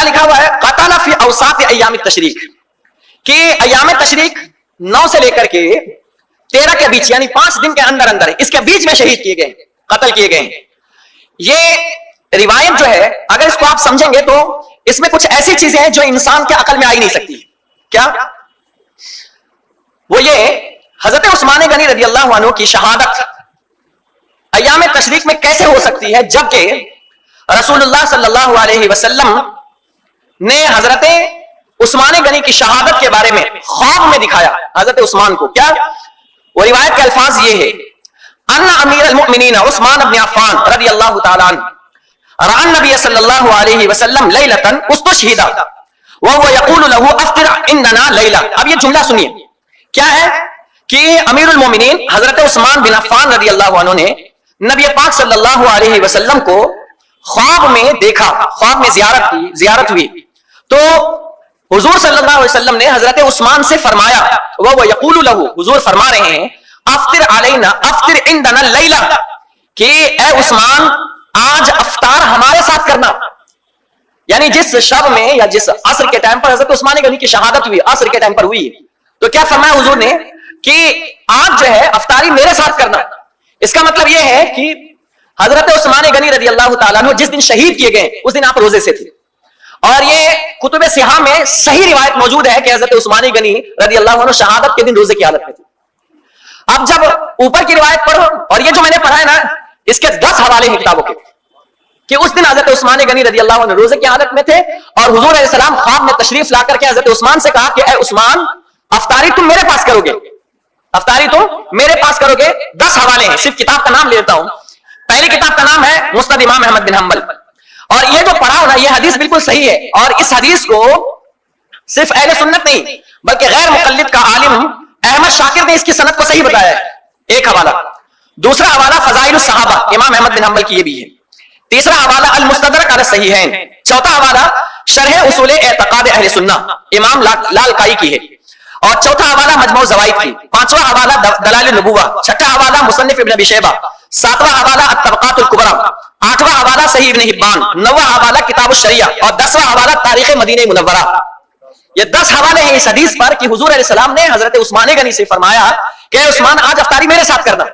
لکھا ہوا ہے قتل فی اوساط ایام التشریق کہ ایام تشریق 9 سے لے کر کے 13 کے بیچ یعنی 5 دن کے اندر اندر اس کے بیچ میں شہید کیے گئے قتل کیے گئے. یہ روایت جو ہے اگر اس کو آپ سمجھیں گے تو اس میں کچھ ایسی چیزیں ہیں جو انسان کے عقل میں آ ہی نہیں سکتی. کیا وہ یہ حضرت عثمان غنی رضی اللہ عنہ کی شہادت ایام تشریق میں کیسے ہو سکتی ہے جبکہ رسول اللہ صلی اللہ علیہ وسلم نے حضرت عثمان غنی کی شہادت کے بارے میں خواب میں دکھایا حضرت عثمان کو. کیا وہ روایت کے الفاظ یہ ہے ان امیر المؤمنین عثمان بن عفان رضی اللہ تعالی عنہ رأى النبي صلی اللہ علیہ وسلم لیلۃ استشہد وهو يقول له افطر عندنا لیلہ. اب یہ جملہ سنیے کیا ہے کہ امیر المومنین حضرت عثمان بن عفان رضی اللہ عنہ نے نبی پاک صلی اللہ علیہ وسلم کو خواب میں دیکھا, خواب میں زیارت ہوئی تو حضور صلی اللہ علیہ وسلم نے حضرت عثمان سے فرمایا وہ یقول له حضور فرما رہے ہیں افطر علینا افطر عندنا لیلہ کہ اے عثمان آج افطار ہمارے ساتھ کرنا. یعنی جس شب میں یا جس عصر کے ٹائم پر حضرت عثمان غنی کی شہادت ہوئی عصر کے ٹائم پر ہوئی تو کیا فرمایا حضور نے کہ آج جو ہے افطاری میرے ساتھ کرنا. اس کا مطلب یہ ہے کہ حضرت عثمان غنی رضی اللہ تعالیٰ عنہ جس دن شہید کیے گئے اس دن آپ روزے سے تھے اور یہ کتب سیاح میں صحیح روایت موجود ہے کہ حضرت عثمان غنی رضی اللہ عنہ شہادت کے دن روزے کی حالت میں تھے. اب جب اوپر کی روایت پڑھو اور یہ جو میں نے پڑھا ہے نا اس کے 10 حوالے ہیں کتابوں کے کہ اس دن حضرت عثمان غنی رضی اللہ عنہ روزے کی حالت میں تھے اور حضور علیہ السلام خواب میں تشریف لا کر کے حضرت عثمان سے کہا کہ اے عثمان افطاری تم میرے پاس کرو گے, افطاری تم میرے پاس کرو گے. 10 حوالے ہیں, صرف کتاب کا نام لے لیتا ہوں. پہلی کتاب کا نام ہے مسند امام احمد بن حنبل اور یہ جو پڑھا ہونا یہ حدیث بالکل صحیح ہے اور اس حدیث کو صرف اہل سنت نہیں بلکہ غیر مقلد کا عالم احمد شاکر نے اس کی سند کو صحیح بتایا ہے. ایک حوالہ. دوسرا حوالہ فضائل الصحابہ امام احمد بن حنبل کی یہ بھی ہے. تیسرا حوالہ المستدرک علی الصحیحین. چوتھا حوالہ شرح اصول اعتقاد اہل سنہ امام لالکائی کی ہے اور چوتھا حوالہ مجموع الزوائد کی. پانچواں حوالہ دلائل النبوہ. چھٹا حوالہ مصنف ابن ابی شیبہ. ساتواں حوالہ الطبقات الکبریٰ. آٹھواں حوالہ صحیح ابن حبان. نواں حوالہ کتاب الشریعہ اور 10واں حوالہ تاریخ مدینہ منورہ. یہ 10 حوالے ہیں اس حدیث پر کہ حضور علیہ السلام نے حضرت عثمان غنی سے فرمایا کہ عثمان آج افطاری میرے ساتھ کرنا.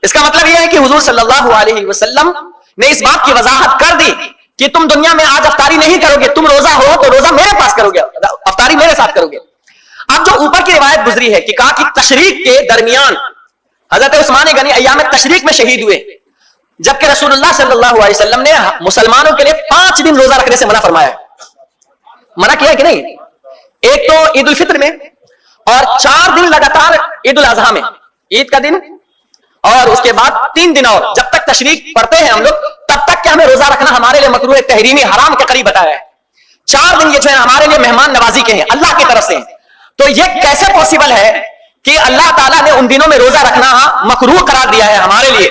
اس کا مطلب یہ ہے کہ حضور صلی اللہ علیہ وسلم نے اس بات کی وضاحت کر دی کہ تم دنیا میں آج افطاری نہیں کرو گے, تم روزہ ہو تو روزہ میرے پاس کرو گے, افطاری میرے ساتھ کرو گے. اب جو اوپر کی روایت گزری ہے کہ کہا کہ تشریق کے درمیان حضرت عثمان غنی ایام تشریق میں شہید ہوئے جبکہ رسول اللہ صلی اللہ علیہ وسلم نے مسلمانوں کے لیے 5 دن روزہ رکھنے سے منع فرمایا. منع کیا ہے کہ نہیں؟ ایک تو عید الفطر میں اور 4 دن لگاتار عید الاضحیٰ میں, عید کا دن اور اس کے بعد 3 دن اور جب تک تشریق پڑھتے ہیں ہم لوگ تب تک کہ ہمیں روزہ رکھنا ہمارے لیے مکروہ تحریمی حرام کے قریب بتایا ہے. 4 دن یہ جو ہے ہمارے لیے مہمان نوازی کے ہیں اللہ کی طرف سے. تو یہ کیسے پاسبل ہے کہ اللہ تعالیٰ نے ان دنوں میں روزہ رکھنا مکروہ قرار دیا ہے ہمارے لیے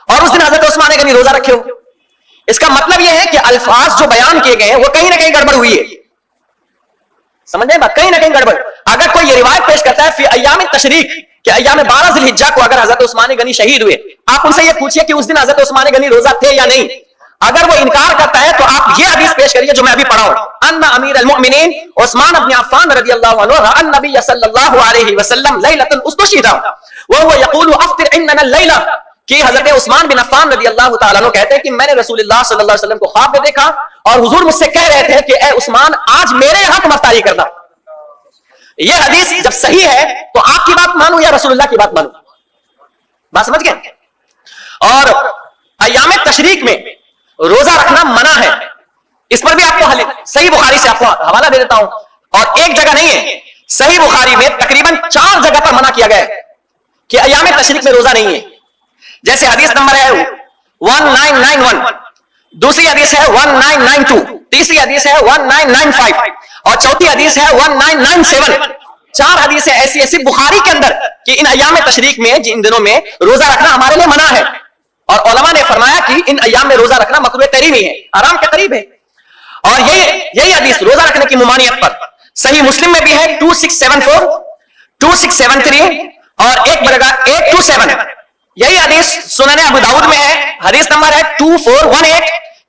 اور اس دن حضرت عثمان غنی روزہ رکھے ہو؟ اس کا مطلب یہ ہے کہ الفاظ جو بیان کیے گئے ہیں وہ کہیں نہ کہیں گڑبڑ ہوئی ہے. سمجھ رہے ہیں بات؟ کہیں نہ کہیں گڑبڑ. اگر کوئی یہ روایت پیش کرتا ہے فی ایام تشریق کہ ایام 12 ذی الحجہ کو اگر حضرت عثمان غنی شہید ہوئے, آپ ان سے یہ پوچھیے کہ اس دن حضرت عثمان غنی روزہ تھے یا نہیں. اگر وہ انکار کرتا ہے تو آپ یہ حدیث پیش کریے جو میں ابھی پڑھا ہوں ان امیر المؤمنین عثمان بن عفان رضی اللہ عنہ رأى النبی صلی اللہ علیہ وسلم لیلۃ استشہد وهو یقول افطر عندنا اللیلہ کہ حضرت عثمان بن عفان رضی اللہ تعالیٰ عنہ کہتے ہیں کہ میں نے رسول اللہ صلی اللہ علیہ وسلم کو خواب میں دیکھا اور حضور مجھ سے کہہ رہے تھے کہ اے عثمان آج میرے یہاں تم افطاری کرنا. یہ حدیث جب صحیح ہے تو آپ کی بات مانو یا رسول اللہ کی بات مانو؟ بات سمجھ گئے؟ اور ایام تشریق میں روزہ رکھنا منع ہے. اس پر بھی آپ کو صحیح بخاری سے آپ کو حوالہ دے دیتا ہوں اور ایک جگہ نہیں ہے, صحیح بخاری میں تقریباً 4 جگہ پر منع کیا گیا ہے کہ ایام تشریق میں روزہ نہیں ہے. جیسے حدیث نمبر ہے 1991, دوسری حدیث ہے 1992, تیسری حدیث ہے 1995 اور چوتھی حدیث ہے 1997. 4 حدیث ایسی ایسی بخاری کے اندر کہ ان ایام تشریق میں ان دنوں میں روزہ رکھنا ہمارے لیے منع ہے اور علماء نے فرمایا کہ ان ایام میں روزہ رکھنا مکروہ تحریمی ہے, حرام کے قریب ہے. اور یہی حدیث روزہ رکھنے کی ممانعت پر صحیح مسلم میں بھی ہے 2674, 2673 اور 827. یہی حدیث سنن ابو داؤد میں ہے, حدیث نمبر ہے 2418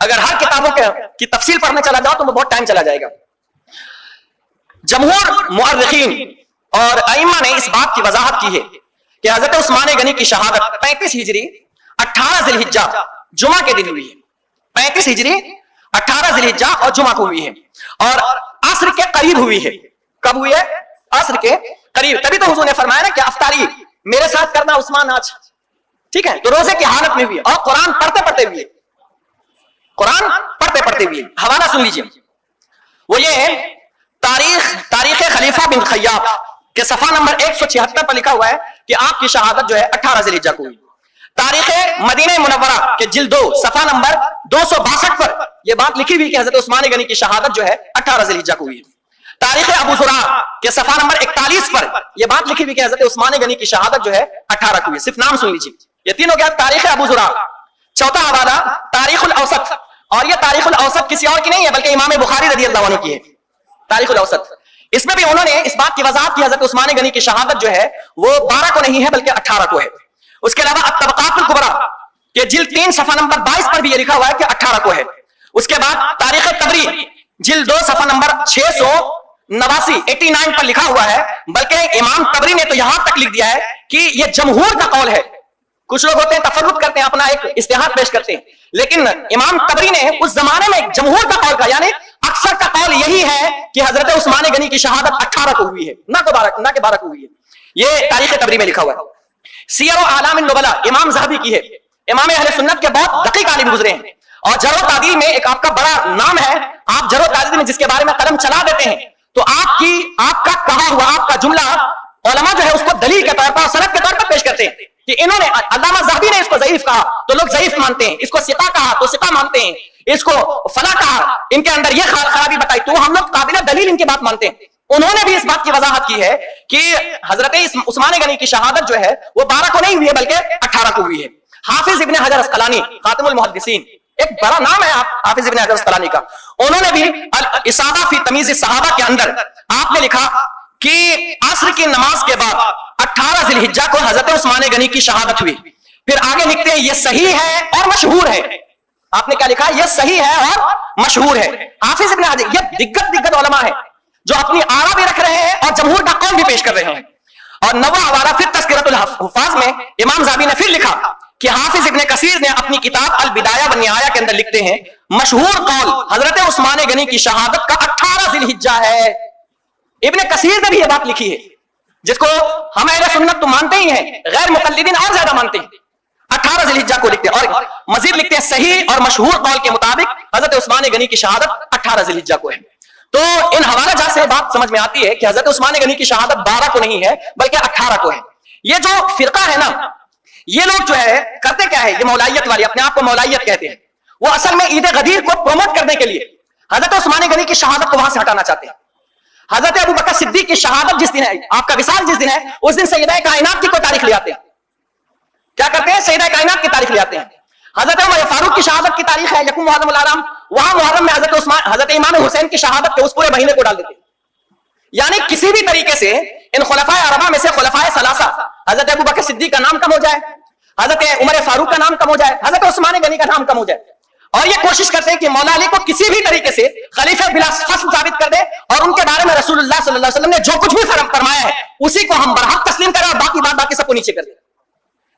اگر ہر کتابوں کی تفصیل پڑھنے چلا جاؤ تو بہت ٹائم چلا جائے گا. جمہور مؤرخین اور ائمہ نے اس بات کی وضاحت کی ہے کہ حضرت عثمان غنی کی شہادت 35 ہجری 18 ذی الحجہ جمعہ کے دن ہوئی ہے. 35 ہجری 18 ذی الحجہ اور جمعہ کو ہوئی ہے اور عصر کے قریب ہوئی ہے. کب ہوئی ہے؟ عصر کے قریب. تبھی تو حضور نے فرمایا نا کہ افطاری میرے ساتھ کرنا عثمان آج. ٹھیک ہے, تو روزے کی حالت میں ہوئی اور قرآن پڑھتے پڑھتے ہوئی. قرآن پڑھتے پڑھتے ہوئی. حوالہ سن لیجئے, وہ یہ تاریخ خلیفہ بن خیاط کے صفحہ نمبر 176 پر لکھا ہوا ہے کہ آپ کی شہادت جو ہے 18 ذی الحجہ کو ہوئی. تاریخ مدینہ منورہ کے جلد 2 صفحہ نمبر 262 پر یہ بات لکھی ہوئی کہ حضرت عثمان غنی کی شہادت جو ہے 18 ذی الحجہ کو ہوئی. تاریخ ابو زرع کے صفحہ نمبر 41 پر یہ بات لکھی ہوئی کہ حضرت عثمان غنی کی شہادت جو ہے 18 کو ہوئی. صرف نام سن لیجیے. یہ تین ہو گیا تاریخ ابو زرع. چوتھا حوالہ تاریخ الاوسط, اور یہ تاریخ الاوسط کسی اور کی نہیں ہے بلکہ امام بخاری رضی اللہ عنہ کی ہے. تاریخ الاوسط, اس میں بھی انہوں نے اس بات کی وضاحت کی حضرت عثمان غنی کی شہادت جو ہے وہ 12 کو نہیں ہے بلکہ 18 کو ہے. اس کے علاوہ الطبقات الکبریٰ کے جلد 3 صفحہ نمبر 22 پر بھی یہ لکھا ہوا ہے کہ 18 کو ہے. اس کے بعد تاریخ طبری جلد 2 صفحہ نمبر 689 پر لکھا ہوا ہے, بلکہ امام طبری نے تو یہاں تک لکھ دیا ہے کہ یہ جمہور کا قول ہے. کچھ لوگ ہوتے ہیں تفرد کرتے ہیں, اپنا ایک استحاد پیش کرتے ہیں, لیکن امام طبری نے اس زمانے میں جمہور کا قول کہا, یعنی اکثر کا قول یہی ہے کہ حضرت عثمان غنی کی شہادت 18 کو ہوئی ہے, نہ کہ 12 کو ہوئی ہے. یہ تاریخ طبری میں لکھا ہوا ہے. سیر و اعلام النبلاء امام ذہبی کی ہے. امام اہل سنت کے بہت دقیق عالم گزرے ہیں, اور جرح و تعدیل میں ایک آپ کا بڑا نام ہے. آپ جرح و تعدیل میں جس کے بارے میں قلم چلا دیتے ہیں تو آپ کا کہا ہوا, آپ کا جملہ علماء جو ہے اس کو دلیل کے طور پر, سند کے طور پر پیش کرتے ہیں کہ انہوں نے, علامہ ذہبی نے اس کو ضعیف کہا تو لوگ ضعیف مانتے ہیں, اس کو ثقہ کہا تو ثقہ مانتے ہیں, اس کو فلاں کہا, ان کے اندر یہ خرابی بتائی تو ہم لوگ قابل دلیل ان کی بات مانتے ہیں. انہوں نے بھی اس بات کی وضاحت کی ہے کہ حضرت عثمان غنی کی شہادت جو ہے وہ 12 کو نہیں ہوئی ہے بلکہ 18 کو ہوئی ہے. حافظ ابن حجر اسقلانی خاتم المحدثین, ایک بڑا نام ہے حافظ ابن حجر اسقلانی کا, انہوں نے بھی الاصابہ فی تمیز الصحابہ کے اندر آپ نے لکھا کہ عصر کی نماز کے بعد 18 ذی الحجہ کو حضرت عثمان غنی کی شہادت ہوئی. پھر آگے لکھتے ہیں یہ صحیح ہے اور مشہور ہے. آپ نے کیا لکھا؟ یہ صحیح ہے اور مشہور ہے. حافظ ابن حجر یہ دگت علماء ہیں جو اپنی آرا بھی رکھ رہے ہیں اور جمہور کا قول بھی پیش کر رہے ہیں. اور نواں حوالہ پھر تذکرۃ الحفاظ میں امام ذہبی نے پھر لکھا کہ حافظ ابن کثیر نے اپنی کتاب البدایہ والنہایہ کے اندر لکھتے ہیں مشہور قول حضرت عثمان غنی کی شہادت کا 18 ذی الحجہ ہے. ابن کثیر نے بھی یہ بات لکھی ہے جس کو ہم اہل سنت تو مانتے ہی ہیں, غیر مقلدین اور زیادہ مانتے ہیں. 18 ذی الحجہ کو لکھتے ہیں, اور مزید لکھتے ہیں صحیح اور مشہور قول کے مطابق حضرت عثمان غنی کی شہادت 18 ذی الحجہ کو ہے. تو ان حوالہ جات سے بات سمجھ میں آتی ہے کہ حضرت عثمان غنی کی شہادت 12 کو نہیں ہے بلکہ 18 کو ہے. یہ جو فرقہ ہے نا, یہ لوگ جو ہے کرتے کیا ہے, یہ مولائیت والے اپنے آپ کو مولائیت کہتے ہیں, وہ اصل میں عید غدیر کو پروموٹ کرنے کے لیے حضرت عثمان غنی کی شہادت کو وہاں سے ہٹانا چاہتے ہیں. حضرت ابو بکر صدیق کی شہادت جس دن ہے, آپ کا وصال جس دن ہے, اس دن سیدہ کائنات کی کوئی تاریخ لے آتے ہیں. کیا کرتے ہیں؟ سیدہ کائنات کی تاریخ لے آتے ہیں. حضرت عمر فاروق کی شہادت کی تاریخ ہے یکم محرم الحرام, وہاں محرم میں حضرت امام حسین کی شہادت کے اس پورے مہینے کو ڈال دیتے ہیں. یعنی کسی بھی طریقے سے ان خلفائے اربعہ میں سے خلفائے ثلاثہ حضرت ابو بکر صدیق کا نام کم ہو جائے, حضرت عمر فاروق کا نام کم ہو جائے, حضرت عثمان غنی کا نام کم ہو جائے, اور یہ کوشش کرتے ہیں کہ مولا علی کو کسی بھی طریقے سے خلیفہ بلا فصل ثابت کر دے اور ان کے بارے میں رسول اللہ صلی اللہ علیہ وسلم نے جو کچھ بھی فرمایا ہے اسی کو ہم برحق تسلیم کریں اور باقی سب کو نیچے کر دیں.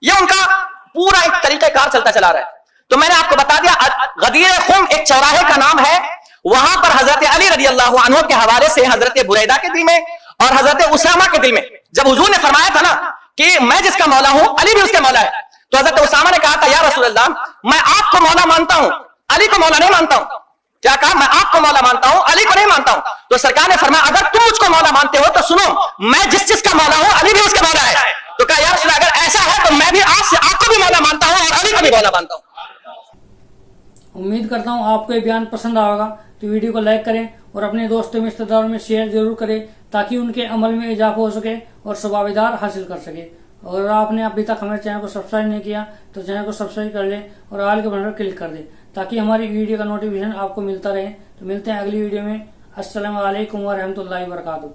یہ ان کا پورا ایک طریقہ کار چلتا چلا رہا ہے. تو میں نے آپ کو بتا دیا غدیر خم ایک چوراہے کا نام ہے, وہاں پر حضرت علی رضی اللہ عنہ کے حوالے سے حضرت بریدہ کے دل میں اور حضرت اسامہ کے دل میں جب حضور نے فرمایا تھا نا کہ میں جس کا مولا ہوں علی بھی اس کے مولا ہے, تو حضرت اسامہ نے کہا تھا یا رسول اللہ میں آپ کو مولا مانتا ہوں, علی کو مولا نہیں مانتا ہوں. کیا کہا؟ میں آپ کو مولا مانتا ہوں, علی کو نہیں مانتا ہوں. تو سرکار نے فرمایا اگر تم مجھ کو مولا مانتے ہو تو سنو, میں جس کا مولا ہوں علی بھی اس کا مولا ہے. تو کہا یا رسول اللہ اگر ایسا ہے تو میں بھی آج سے آپ کو بھی مولا مانتا ہوں اور علی کو بھی مولا مانتا ہوں. امید کرتا ہوں آپ کو یہ بیان پسند آئے گا, تو ویڈیو کو لائک کریں اور اپنے دوستوں میں رشتہ داروں میں شیئر ضرور کریں تاکہ ان کے عمل میں اضافہ ہو سکے اور ثوابدار حاصل کر سکے. اور آپ نے ابھی تک ہمارے چینل کو سبسکرائب نہیں کیا تو چینل کو سبسکرائب کر لیں اور آل کے بٹن پر کلک کر دیں تاکہ ہماری ویڈیو کا نوٹیفیکیشن آپ کو ملتا رہے. تو ملتے ہیں اگلی ویڈیو میں. السلام علیکم ورحمۃ اللہ وبرکاتہ.